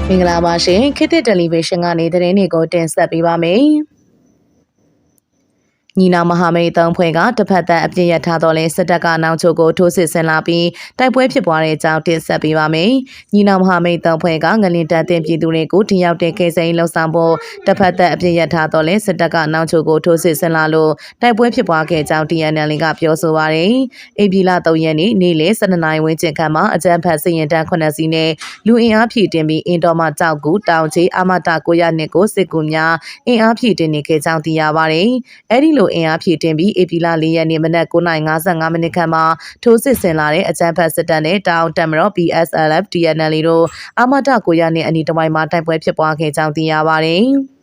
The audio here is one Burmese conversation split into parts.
မင်္ဂလာပါရှင်ခေတ်သစ်တယ်လီဗီရှင်းကနေသတင်းတွေကိုတင်ဆက်ပေးပါမယ်။ညီနောင်မဟာမိတ်သုံးဖွဲ့ကတစ်ဖက်သက်အပြစ်ရထားတော်လဲစစ်တပ်ကနောက်ချုပ်ကိုထိုးစစ်ဆင်လာပြီးတိုက်ပွဲဖြစ်ပွားတဲ့အကြောင်းတင်ဆက်ပေးပါမယ်။ညီနောင်မဟာမိတ်သုံးဖွဲ့ကငလင်တပ်တင်ပြည်သူတွေကိုထိရောက်တဲ့ကိစ္စရင်းလှုပ်ဆောင်ဖို့တစ်ဖက်သက်အပြစ်ရထားတော်လဲစစ်တပ်ကနောက်ချုပ်ကိုထိုးစစ်ဆင်လာလို့တိုက်ပွဲဖြစ်ပွားခဲ့တဲ့အကြောင်း TNL ကပြောဆိုပါရယ်။AP လ3ရက်နေ့နေ့လယ်12နာရီဝန်းကျင်ခန့်မှာအကြမ်းဖက်စစ်ရင်တန်း9စီးနဲ့လူအင်အားဖြည့်တင်ပြီးအင်တော်မှကြောက်ကူတောင်ချေအမတ900နှစ်ကိုစစ်ကူများအင်အားဖြည့်တင်နေခဲ့ကြောင်းသိရပါရယ်။အဲဒီလိုအင်အားဖြည့်တင်ပြီးဧပြီလ4ရက်နေ့မနက်9:55မိနစ်ခန့်မှာထိုးစစ်ဆင်လာတဲ့အကြမ်းဖက်စစ်တပ်နဲ့တောင်တက်မတော် PSLF TNL တို့အမတ900နှစ်အနီးတစ်ဝိုက်မှာတိုက်ပွဲဖြစ်ပွားခဲ့ကြောင်းသိရပါရယ်။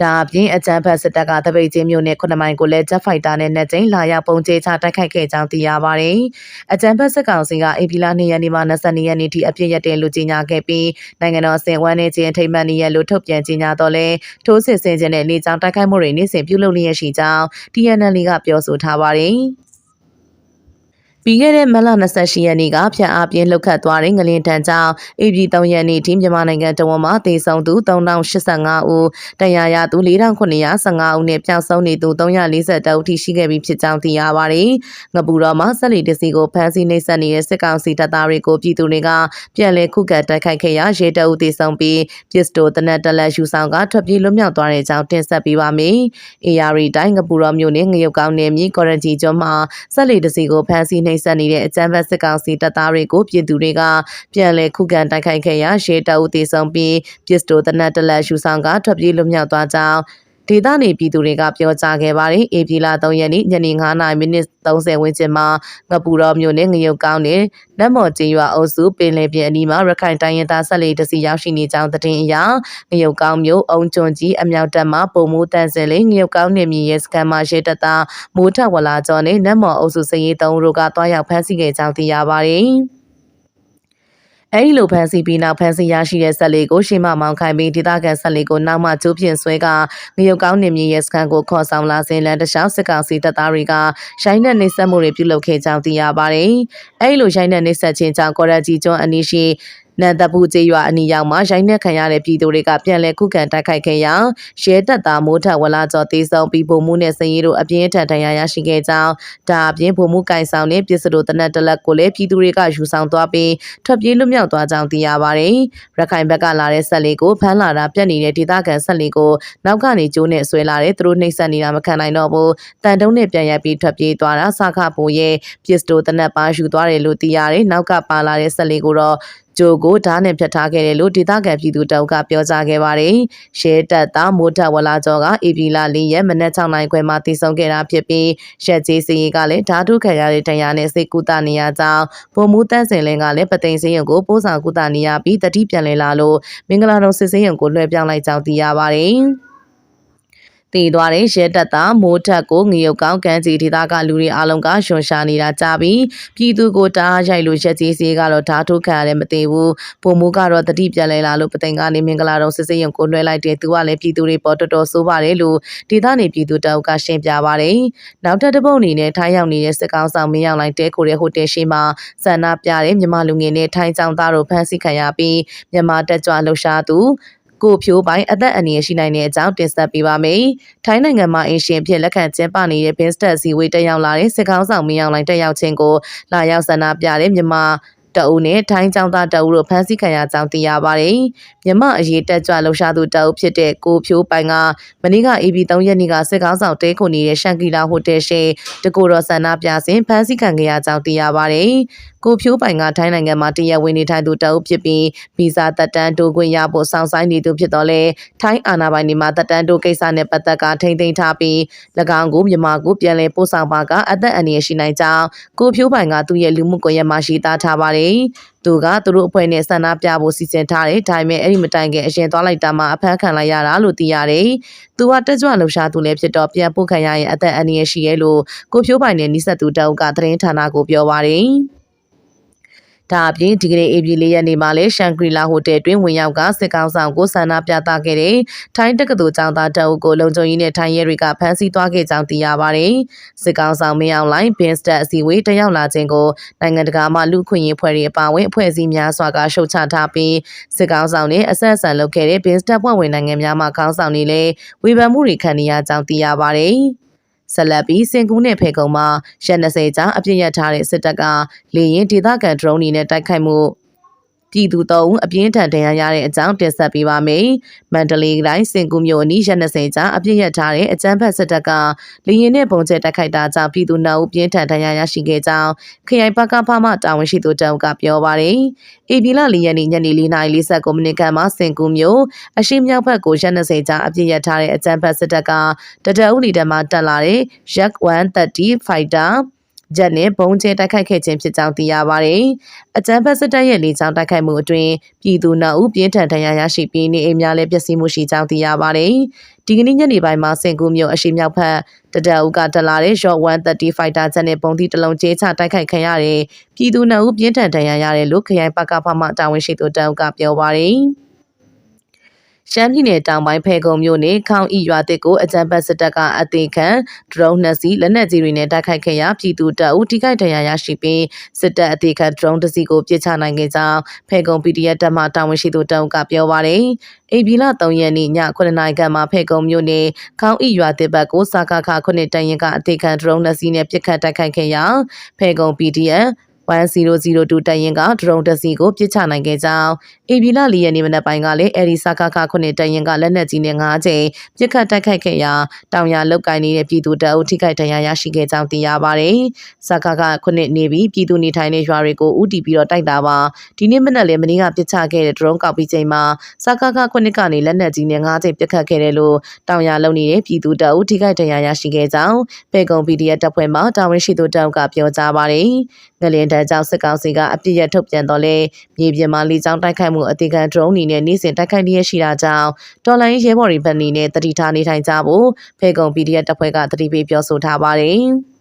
ဒါအပြင်အကြမ်းဖက်စစ်တပ်ကတပိတ်ချင်းမြို့နယ်9မိုင်ကိုလည်းဂျက်ဖိုက်တာနဲ့နှစ်ကြိမ်လာရောက်ပုံကျဲချတိုက်ခိုက်ခဲ့ကြောင်းသိရပါရယ်။အကြမ်းဖက်စစ်ကောင်စီကဧပြီလ2ရက်နေ့မှ22ရက်နေ့ထိအပြည့်ရတဲ့လူကြီးညာခဲ့ပြီးနိုင်ငံတော်အစင်ဝမ်းနေခြင်းထိမှတ်နေရလို့ထုတ်ပြန်ကြေညာတော့လဲထိုးစစ်ဆင်ခြင်းနဲ့လေကြောင်းတိုက်ခိုက်မှုတွေနေ့စဉ်ပြုလုပ်လျက်ရှိကြောင်း TNL ကပြောဆိုထားပါရယ်။ပြီးခဲ့တဲ့မလ28ရက်နေ့ကဖျက်အားပြင်းလှုပ်ခတ်သွားတဲ့ငလျင်တန်းကြောင့်ဧပြီ3ရက်နေ့ထိမြန်မာနိုင်ငံတဝန်းမှာသေဆုံးသူ3085ဦးတရားရသူ4915ဦးနဲ့ပျောက်ဆုံးနေသူ342ဦးထိရှိခဲ့ပြီးဖြစ်ကြောင်းသိရပါတယ်။ငပူတော်မှာဆက်လီတစီကိုဖမ်းဆီးနှိပ်စက်နေတဲ့စစ်ကောင်စီတပ်သားတွေကိုပြည်သူတွေကပြန်လည်ခုခံတိုက်ခိုက်ခဲ့ရာရဲတပ်ဦးသေဆုံးပြီးပစ္စတိုတနက်တလက်ယူဆောင်ကထွက်ပြေးလွတ်မြောက်သွားတဲ့အကြောင်းတင်ဆက်ပေးပါမယ်။ AR တိုင်းငပူတော်မြို့နယ်ငရုတ်ကောင်းနယ်မြေကော်ရဂျီကျွန်းမှာဆက်လီတစီကိုဖမ်းဆီးနှိပ်စက်နေတဲ့အကြမ်းဖက်စစ်ကောင်စီတပ်သားတွေကိုပြည်သူတွေကပြန်လည်ခုခံတိုက်ခိုက်ခဲ့ရာရဲတပ်ဦးသေဆုံးပြီးပစ္စတိုတနက်တလက်ယူဆောင်ကထွက်ပြေးလွတ်မြောက်သွားကြောင်းဒေသနေပြည်သူတွေကပြောကြားခဲ့ပါတယ်။ဧပြီလ3ရက်နေ့ညနေ9:30မိနစ်30ဝန်းကျင်မှာငပူတော်မြို့နယ်ငရုတ်ကောင်းနယ်နတ်မော်ကျေးရွာအုပ်စုပင်လယ်ပြင်အနီးမှာရခိုင်တိုင်းရင်းသားဆက်လက်တစီရောက်ရှိနေကြောင်းသတင်းအရငရုတ်ကောင်းမြို့အုံကျွန်းကြီးအမြောက်တပ်မှပုံမိုးတန်းစင်လေးငရုတ်ကောင်းနယ်မြေရဲစခန်းမှာရဲတပ်သားမိုးထဝလာကျော်နဲ့နတ်မော်အုပ်စုစရေး3ဦးတို့ကတွားရောက်ဖမ်းဆီးခဲ့ကြောင်းသိရပါတယ်။အဲဒီလိုဖမ်းဆီးပြီးနောက်ဖမ်းဆီးရရှိတဲ့ဆက်လေးကိုရှေ့မှမောင်းခိုင်းပြီးဒေသခံဆက်လေးကိုနောက်မှကျိုးပြင်းဆွဲကငရုတ်ကောင်းနေမြေရဲစခန်းကိုခေါ်ဆောင်လာစဉ်လမ်းတစ်လျှောက်စစ်ကောင်စီတပ်သားတွေကရိုင်းနဲ့နှိပ်စက်မှုတွေပြုလုပ်ခဲ့ကြောင်းသိရပါတယ်။အဲဒီလိုရိုင်းနဲ့နှိပ်စက်ခြင်းကြောင့်ကော်ရဂျီကျွန်းအနီးရှိနန္ဒပူကျေးရွာအနီးရောက်မှာရိုင်းနှက်ခံရတဲ့ပြည်သူတွေကပြန်လည်ခုခံတိုက်ခိုက်ခဲ့ရာရဲတပ်သားမိုးထဝလာကျော်တေးဆုံးပြီးဗိုလ်မှူးနဲ့စည်ရီတို့အပြင်းထန်တရားရရှိခဲ့ကြောင်းဒါအပြင်ဗိုလ်မှူးကင်ဆောင်နဲ့ပစ္စတိုတနက်တလက်ကိုလည်းပြည်သူတွေကယူဆောင်သွားပြီးထွက်ပြေးလွတ်မြောက်သွားကြောင်းသိရပါတယ်။ရခိုင်ဘက်ကလာတဲ့ဆက်လေးကိုဖမ်းလာတာပြက်နေတဲ့ဒေသခံဆက်လေးကိုနောက်ကနေကျိုးနဲ့ဆွဲလာတဲ့သူတို့နှိပ်စက်နေတာမခံနိုင်တော့ဘူးတန်တုံးနဲ့ပြန်ရိုက်ပြီးထွက်ပြေးသွားတာစခဘိုးရဲ့ပစ္စတိုတနက်ပါယူသွားတယ်လို့သိရတယ်။နောက်ကပါလာတဲ့ဆက်လေးကိုတော့ဂျိုကိုဓာတ်နဲ့ဖြတ်ထားခဲ့တယ်လို့ဒေသခံပြည်သူတအုပ်ကပြောကြားခဲ့ပါတယ်။ရဲတပ်သားမိုးထဝလာကျော်ကဧပြီလ4ရက်မနက်6နာရီခွဲမှာတည်ဆုံခဲ့တာဖြစ်ပြီးရက်ကြီးစီကလည်းဓာတ်ထုခံရတဲ့တရားနဲ့စိတ်ကူတာနေရကြောင်းဗိုလ်မှူးတန်းစင်လင်းကလည်းပသိမ်စင်းရုံကိုပို့ဆောင်ကူတာနေရပြီးတတိပြန်လည်လာလို့မင်္ဂလာတော်စစ်စင်းရုံကိုလွှဲပြောင်းလိုက်ကြောင်းသိရပါတယ်။တည်သွားတဲ့ရဲတပ်သားမိုးထက်ကိုငရုတ်ကောင်းကန်းစီဒေသကလူတွေအလုံးကရွှန်ရှာနေတာကြပြီးပြည်သူကိုတားရိုက်လို့ရက်ကြီးစီကတော့ဓာတ်ထုတ်ခံရတယ်မသိဘူးဗိုလ်မှူးကတော့တတိပြန်လဲလာလို့ပသိမ်ကနေမင်္ဂလာတော်စစ်စေးရုံကိုလွှဲလိုက်တယ်သူကလည်းပြည်သူတွေပေါ်တော်တော်ဆိုးပါတယ်လို့ဒေသနေပြည်သူတအုပ်ကရှင်းပြပါတယ်နောက်ထပ်တစ်ပုတ်အနေနဲ့ထိုင်းရောက်နေတဲ့စစ်ကောင်ဆောင်မင်းရောက်လိုက်တဲခိုတဲ့ဟိုတယ်ရှိမှာဆန္ဒပြတဲ့မြန်မာလူငယ်နဲ့ထိုင်းကျောင်းသားတို့ဖမ်းဆီးခံရပြီးမြန်မာတက်ကြွလှုပ်ရှားသူကိုဖြိုးပိုင်းအသက်အန္တရာယ်ရှိနိုင်တဲ့အကြောင်းတင်ဆက်ပေးပါမယ်။ထိုင်းနိုင်ငံမှာအင်ရှင်ဖြစ်လက်ခံကျင်းပနေတဲ့ဘင်းစတက်စီဝေးတက်ရောက်လာတဲ့စစ်ကောင်ဆောင်မင်းအောင်လှိုင်တက်ရောက်ခြင်းကိုလာရောက်ဆန္ဒပြတဲ့မြန်မာတအုပ်နဲ့ထိုင်းကျောင်းသားတအုပ်တို့ဖမ်းဆီးခံရကြောင်းသိရပါတယ်။မြမအရေးတက်ကြွလှုပ်ရှားသူတအုပ်ဖြစ်တဲ့ကိုဖြိုးပိုင်ကမနေ့က AB 3ရက်နေ့ကစစ်ကောင်ဆောင်တဲခုနေတဲ့ရှန်ကီလာဟိုတယ်ရှိတကိုတော်ဆန္ဒပြစဉ်ဖမ်းဆီးခံခဲ့ရကြောင်းသိရပါတယ်။ကိုဖြိုးပိုင်ကထိုင်းနိုင်ငံမှာတရားဝင်နေထိုင်သူတအုပ်ဖြစ်ပြီးဗီဇာတက်တန်းတိုးခွင့်ရဖို့စောင့်ဆိုင်းနေသူဖြစ်တော့လေထိုင်းအာဏာပိုင်တွေမှာတက်တန်းတိုးကိစ္စနဲ့ပတ်သက်ကထိမ့်သိမ်းထားပြီး၎င်းကိုမြန်မာကိုပြန်လည်ပို့ဆောင်ပါကအသက်အန္တရာယ်ရှိနိုင်ကြောင်းကိုဖြိုးပိုင်ကသူ့ရဲ့လူမှုကွန်ရက်မှာရေးသားထားပါတယ်။သူကသူတို့အဖွဲ့နဲ့ဆန္ဒပြဖို့စီစဉ်ထားတယ်ဒါပေမဲ့အဲ့ဒီမတိုင်ခင်အရင်သွားလိုက်တာမှအဖမ်းခံလိုက်ရတာလို့သိရတယ်။သူကတက်ကြွလှုပ်ရှားသူလည်းဖြစ်တော့ပြန်ပို့ခံရရင်အသက်အန္တရာယ်ရှိရဲ့လို့ကိုဖြိုးပိုင်နဲ့နီးစပ်သူတအုပ်ကသတင်းဌာနကိုပြောပါတယ်။ ဒါအပြင်ဒီကနေ့ဧပြီ4ရက်နေ့မှာလည်းရှန်ဂရီလာဟိုတယ်တွင်ဝင်ရောက်ကစစ်ကောင်ဆောင်ကိုဆန္ဒပြသခဲ့တဲ့ထိုင်းတက္ကသိုလ်ကျောင်းသားတအုပ်ကိုလုံခြုံရေးနဲ့ထိုင်းရဲတွေကဖမ်းဆီးသွားခဲ့ကြောင်းသိရပါတယ်။စစ်ကောင်ဆောင်မင်းအောင်လှိုင်ဘင်းစတက်အစည်းအဝေးတက်ရောက်လာခြင်းကိုနိုင်ငံတကာမှလူခွင့်ရေးဖွဲ့တွေအပါအဝင်အဖွဲ့အစည်းများစွာကရှုတ်ချထားပြီးစစ်ကောင်ဆောင်နဲ့အဆက်အဆံလုပ်ခဲ့တဲ့ဘင်းစတက်ဖွဲ့ဝင်နိုင်ငံများမှခေါင်းဆောင်တွေလည်းဝေဖန်မှုတွေခံနေရကြောင်းသိရပါတယ်။ဆက်လက်ပြီးစင်ကူးနဲ့ဖေကုံမှာရက်20ကြာအပြည့်ရထားတဲ့စစ်တပ်ကလေရင်ဒေသခံဒရုန်းတွေနဲ့တိုက်ခိုက်မှုပြည်သူ3ဦးအပြင်းထန်ဒဏ်ရာရတဲ့အကြောင်းတင်ဆက်ပေးပါမယ်။မန္တလေးတိုင်းစင်ကူးမြို့အနီးရက်20ကြာအပြည့်ရထားတဲ့အကြမ်းဖက်စစ်တပ်ကလေရင်နဲ့ပုံကျဲတိုက်ခိုက်တာကြောင့်ပြည်သူ2ဦးပြင်းထန်ဒဏ်ရာရရှိခဲ့ကြောင်းခရိုင်ပကဖမှတာဝန်ရှိသူတအုပ်ကပြောပါရယ်။ဧပြီလ4ရက်နေ့ညနေ4:49မိနစ်ခန့်မှာစင်ကူးမြို့အရှိမြောက်ဘက်ကိုရက်20ကြာအပြည့်ရထားတဲ့အကြမ်းဖက်စစ်တပ်ကတတအုပ်လီတမှာတက်လာတဲ့ Yak 130 Fighterဂျက်နဲ့ဘုံကျဲတိုက်ခိုက်ခဲ့ခြင်းဖြစ်ကြောင်းသိရပါတယ်။အကြမ်းဖက်စစ်တပ်ရဲ့လေကြောင်းတိုက်ခိုက်မှုအတွင်းပြည်သူ2ဦးပြင်းထန်ဒဏ်ရာရရှိပြီးနေအိမ်များလည်းပျက်စီးမှုရှိကြောင်းသိရပါတယ်။ဒီကနေ့ညနေပိုင်းမှာစင်ကူးမြို့အရှိမြောက်ဘက်တတအုပ်ကတက်လာတဲ့ Yak 130 Fighter ဂျက်နဲ့ဘုံသီးတစ်လုံးကျဲချတိုက်ခိုက်ခံရတဲ့ပြည်သူ2ဦးပြင်းထန်ဒဏ်ရာရတယ်လို့ခရိုင်ပကဖမှတာဝန်ရှိသူတအုပ်ကပြောပါတယ်။ရှမ်းပြည်နယ်တောင်ပိုင်းဖဲခုံမြို့နယ်ခေါင်ဤရွာတစ်ကိုအကြမ်းဖက်စစ်တပ်ကအသေးခံဒရုန်း2စီးလက်နက်ကြီးတွေနဲ့တိုက်ခိုက်ခဲ့ရာပြည်သူ2ဦးထိခိုက်ဒဏ်ရာရရှိပြီးစစ်တပ်အသေးခံဒရုန်း2စီးကိုပစ်ချနိုင်ခဲ့ကြောင်းဖဲခုံ PDF တပ်မှတာဝန်ရှိသူတအုပ်ကပြောပါတယ်။ဧပြီလ3ရက်နေ့ည9:00နာရီခန့်မှာဖဲခုံမြို့နယ်ခေါင်ဤရွာတစ်ဘက်ကိုစကခ9တန်ရင်ကအသေးခံဒရုန်း2စီးနဲ့ပစ်ခတ်တိုက်ခိုက်ခဲ့ရာဖဲခုံ PDF 1002တိုင်ရင်ကဒရုန်းတစ်စီးကိုပစ်ချနိုင်ခဲ့ကြောင်းဧပြီလ4ရက်နေ့မနက်ပိုင်းကလည်းအဲဒီစကခ9တိုင်ရင်ကလက်နက်ကြီးနဲ့5ကြိမ်ပစ်ခတ်တိုက်ခိုက်ခဲ့ရာတောင်ရလောက်ကင်နေတဲ့ပြည်သူတအုပ်ထိခိုက်ဒဏ်ရာရရှိခဲ့ကြောင်းသိရပါတယ်။စကခ9နေပြီးပြည်သူနေထိုင်တဲ့ရွာတွေကိုဥတီပြီးတော့တိုက်တာပါ။ဒီနေ့မနက်လည်းမနေ့ကပစ်ချခဲ့တဲ့ဒရုန်းကောက်ပြီးချိန်မှာစကခ9ကနေလက်နက်ကြီးနဲ့5ကြိမ်ပစ်ခတ်ခဲ့တယ်လို့တောင်ရလုံနေတဲ့ပြည်သူတအုပ်ထိခိုက်ဒဏ်ရာရရှိခဲ့ကြောင်းပေကုံ PDF တပ်ဖွဲ့မှတာဝန်ရှိသူတအုပ်ကပြောကြားပါတယ်။ငလင်တန်းကြောင့်စစ်ကောင်စီကအပြစ်ရထုတ်ပြန်တော့လဲမြေပြင်မှာလေကြောင်းတိုက်ခိုက်မှုအသေးခံဒရုန်းတွေနဲ့နေ့စဉ်တိုက်ခိုက်နေရရှိတာကြောင့်တော်လိုင်းရဲဘော်တွေဘက်နေနဲ့တတိထားနေထိုင်ကြဖို့ဖေကုံ PDF တပ်ဖွဲ့ကတတိပေးပြောဆိုထားပါတယ်။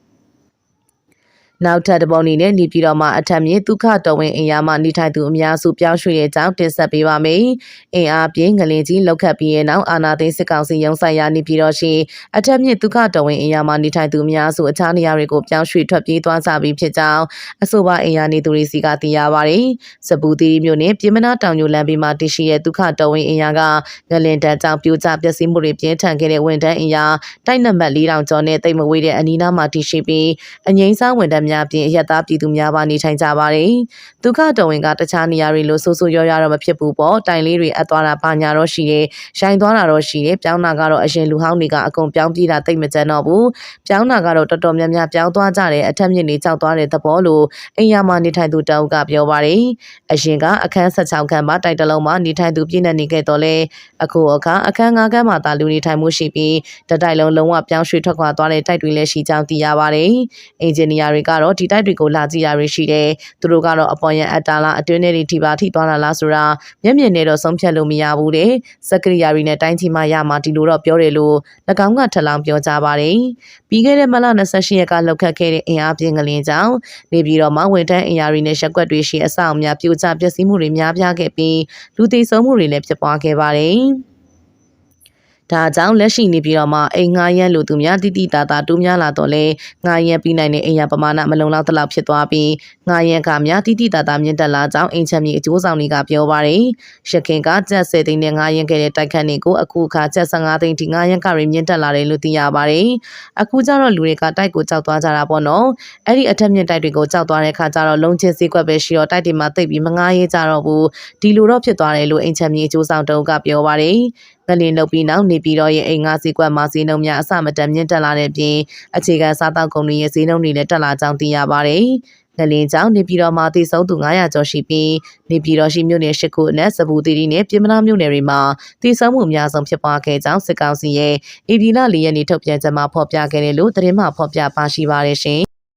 နောက်ထပ်တပုံအနေနဲ့နေပြည်တော်မှာအထက်မြင့်ဒုက္ခတော်ဝင်အင်အားမှနေထိုင်သူအများစုပြောင်းရွှေ့တဲ့အကြောင်းတင်ဆက်ပေးပါမယ်။အင်အားပြင်းငလင်ကြီးလောက်ခတ်ပြီးရဲ့နောက်အာဏာသိမ်းစစ်ကောင်စီရုံးဆိုင်ရာနေပြည်တော်ရှိအထက်မြင့်ဒုက္ခတော်ဝင်အင်အားမှနေထိုင်သူအများစုအခြားနေရာတွေကိုပြောင်းရွှေ့ထွက်ပြေးသွားကြပြီးဖြစ်ကြောင်းအဆိုပါအင်အားနေသူတွေစီကသိရပါတယ်။စပူသီရီမြို့နယ်ပြည်မနာတောင်ညိုလမ်းဘေးမှာတရှိရဲ့ဒုက္ခတော်ဝင်အင်အားကငလင်တန်းကြောင့်ပြိုကျပျက်စီးမှုတွေပြင်းထန်ခဲ့တဲ့ဝန်ထမ်းအင်အားတိုက်နံပါတ်4000ကျော်နဲ့တိတ်မဝေးတဲ့အနီးနားမှာတရှိပြီးအငိမ့်စားဝန်ထမ်းများပြင်အရက်သားပြည်သူများပါနေထိုင်ကြပါတယ်။ဒုက္ခတော်ဝင်ကတခြားနေရာတွေလိုဆိုးဆိုးရွားရွားတော့မဖြစ်ဘူးပေါ့တိုင်လေးတွေအပ်သွားတာပါညာတော့ရှိတယ်။ရိုင်သွားတာတော့ရှိတယ်။ပြောင်းတာကတော့အရင်လူဟောင်းတွေကအကုန်ပြောင်းပြေးတာတိတ်မကြမ်းတော့ဘူး။ပြောင်းတာကတော့တော်တော်များများပြောင်းသွားကြတယ်အထက်မြင့်နေကြောက်သွားတဲ့သဘောလို့အိမ်ယာမှာနေထိုင်သူတအုပ်ကပြောပါတယ်။အရင်ကအခန်း16ခန်းမှာတိုက်တလုံးမှာနေထိုင်သူပြည့်နေခဲ့တော့လဲအခုအခါအခန်း9ခန်းမှာတာလူနေထိုင်မှုရှိပြီးတတိုက်လုံးလုံးဝပြောင်းရွှေ့ထွက်ခွာသွားတဲ့တိုက်တွေလည်းရှိကြောင်းသိရပါတယ်။အင်ဂျင်နီယာတွေကတော့ဒီတိုက်တွေကိုလာကြည့်ရရရှိတယ်သူတို့ကတော့အပေါ်ရန်အတားလားအတွင်းထဲတွေထိပါထိသွားတာလားဆိုတာမျက်မြင်နဲ့တော့ဆုံးဖြတ်လို့မရဘူးတဲ့စက်ကရိယာတွေနဲ့တိုင်းချီမှရမှာဒီလိုတော့ပြောတယ်လို့၎င်းကထပ်လောင်းပြောကြပါတယ်ပြီးခဲ့တဲ့မလ28ရက်ကလှုပ်ခတ်ခဲ့တဲ့အင်အားပြင်းကလင်းကြောင့်နေပြည်တော်မှာဝန်ထမ်းအင်အားတွေနဲ့ရက်ကွက်တွေရှိအဆောက်အအုံများပြိုကျပျက်စီးမှုတွေများပြားခဲ့ပြီးလူသေဆုံးမှုတွေလည်းဖြစ်ပွားခဲ့ပါတယ်ဒါကြောင့်လက်ရှိနေပြီးတော့မှအိမ်ငှားရမ်းလူသူများတိတိတသာတိုးများလာတော့လဲငှားရမ်းပြီးနိုင်တဲ့အိမ်ရပမာဏမလုံလောက်သလောက်ဖြစ်သွားပြီးငှားရမ်းကများတိတိတသာမြင့်တက်လာကြောင်းအိမ်ချမ်းမြေအကျိုးဆောင်တွေကပြောပါတယ်ရခင်ကကျပ်10သိန်းနဲ့ငှားရမ်းခဲ့တဲ့တိုက်ခတ်တွေကိုအခုအခါကျပ်15သိန်းထိငှားရမ်းကတွေမြင့်တက်လာတယ်လို့သိရပါတယ်အခုကျတော့လူတွေကတိုက်ကိုကြောက်သွားကြတာပေါ့နော်အဲ့ဒီအထက်မြင့်တိုက်တွေကိုကြောက်သွားတဲ့အခါကျတော့လုံးချင်းစည်းကွက်ပဲရှိတော့တိုက်တွေမှာတိတ်ပြီးမငှားရဲကြတော့ဘူးဒီလိုတော့ဖြစ်သွားတယ်လို့အိမ်ချမ်းမြေအကျိုးဆောင်တုံးကပြောပါတယ်ငလင်လုပ်ပြီးနောက်နေပြည်တော်ရဲ့အိမ်ငါးစည်းကွက်မှာဈေးနှုန်းများအဆမတန်မြင့်တက်လာတဲ့ပြင်အခြေခံစားသောက်ကုန်တွေရဲ့ဈေးနှုန်းတွေလည်းတက်လာကြောင်းသိရပါတယ်။ငလင်ကြောင့်နေပြည်တော်မှာသေဆုံးသူ900ကျော်ရှိပြီးနေပြည်တော်ရှိမြို့နယ်10ခုအနက်စပူသီရီနဲ့ပြည်မနာမြို့နယ်တွေမှာသေဆုံးမှုအများဆုံးဖြစ်ပွားခဲ့ကြောင်းစစ်ကောင်စီရဲ့ဧပြီလ4ရက်နေ့ထုတ်ပြန်ချက်မှာဖော်ပြခဲ့တယ်လို့သတင်းမှဖော်ပြပါရှိပါတယ်ရှင်။